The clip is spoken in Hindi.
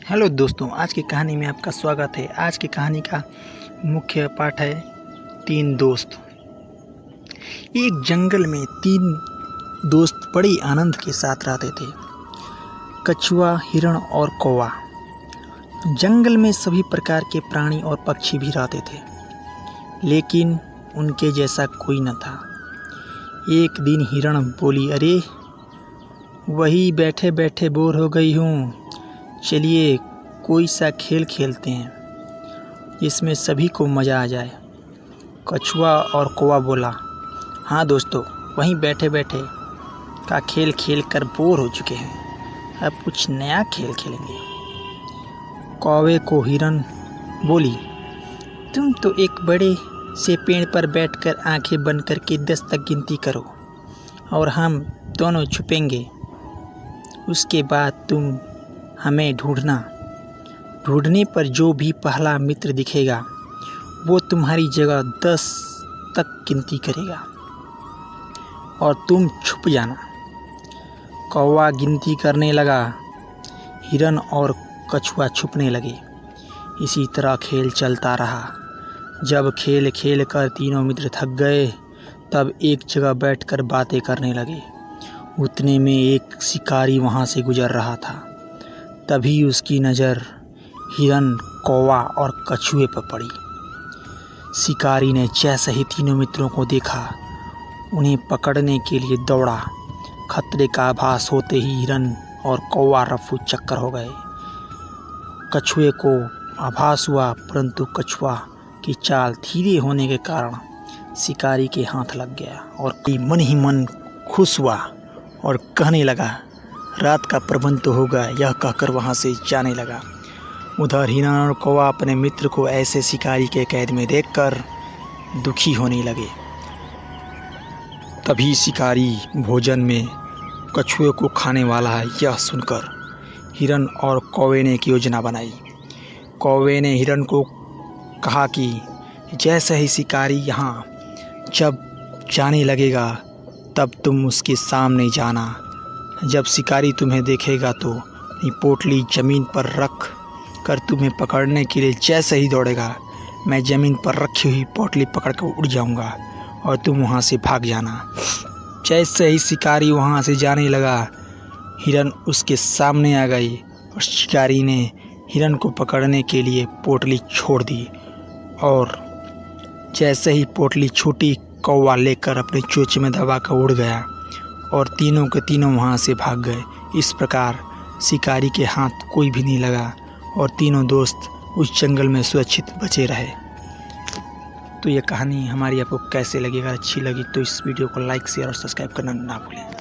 हेलो दोस्तों, आज की कहानी में आपका स्वागत है। आज की कहानी का मुख्य पाठ है तीन दोस्त। एक जंगल में तीन दोस्त बड़ी आनंद के साथ रहते थे। कछुआ, हिरण और कौवा। जंगल में सभी प्रकार के प्राणी और पक्षी भी रहते थे, लेकिन उनके जैसा कोई न था। एक दिन हिरण बोली, अरे वही बैठे बैठे बोर हो गई हूँ, चलिए कोई सा खेल खेलते हैं जिसमें सभी को मज़ा आ जाए। कछुआ और कौवा बोला, हाँ दोस्तों, वहीं बैठे बैठे का खेल खेल कर बोर हो चुके हैं, अब कुछ नया खेल खेलेंगे। कौवे को हिरण बोली, तुम तो एक बड़े से पेड़ पर बैठकर आंखें बंद करके 10 तक गिनती करो और हम दोनों छुपेंगे। उसके बाद तुम हमें ढूंढने पर जो भी पहला मित्र दिखेगा वो तुम्हारी जगह 10 तक गिनती करेगा और तुम छुप जाना। कौवा गिनती करने लगा, हिरण और कछुआ छुपने लगे। इसी तरह खेल चलता रहा। जब खेल खेल कर तीनों मित्र थक गए, तब एक जगह बैठकर बातें करने लगे। उतने में एक शिकारी वहाँ से गुजर रहा था। तभी उसकी नज़र हिरण, कौवा और कछुए पर पड़ी। शिकारी ने जैसे ही तीनों मित्रों को देखा, उन्हें पकड़ने के लिए दौड़ा। खतरे का आभास होते ही हिरण और कौवा रफू चक्कर हो गए। कछुए को आभास हुआ, परंतु कछुआ की चाल धीरे होने के कारण शिकारी के हाथ लग गया और मन ही मन खुश हुआ और कहने लगा, रात का प्रबंध तो होगा। यह कहकर वहाँ से जाने लगा। उधर हिरण और कौवा अपने मित्र को ऐसे शिकारी के कैद में देखकर दुखी होने लगे। तभी शिकारी भोजन में कछुए को खाने वाला है, यह सुनकर हिरण और कौवे ने एक योजना बनाई। कौवे ने हिरण को कहा कि जैसे ही शिकारी यहाँ जब जाने लगेगा, तब तुम उसके सामने जाना। जब शिकारी तुम्हें देखेगा तो अपनी पोटली ज़मीन पर रख कर तुम्हें पकड़ने के लिए जैसे ही दौड़ेगा, मैं ज़मीन पर रखी हुई पोटली पकड़ कर उड़ जाऊंगा और तुम वहां से भाग जाना। जैसे ही शिकारी वहां से जाने लगा, हिरण उसके सामने आ गई और शिकारी ने हिरण को पकड़ने के लिए पोटली छोड़ दी और जैसे ही पोटली छूटी, कौवा लेकर अपने चोंच में दबा कर उड़ गया और तीनों के तीनों वहाँ से भाग गए। इस प्रकार शिकारी के हाथ कोई भी नहीं लगा और तीनों दोस्त उस जंगल में सुरक्षित बचे रहे। तो ये कहानी हमारी आपको कैसे लगी? अगर अच्छी लगी तो इस वीडियो को लाइक, शेयर और सब्सक्राइब करना ना भूलें।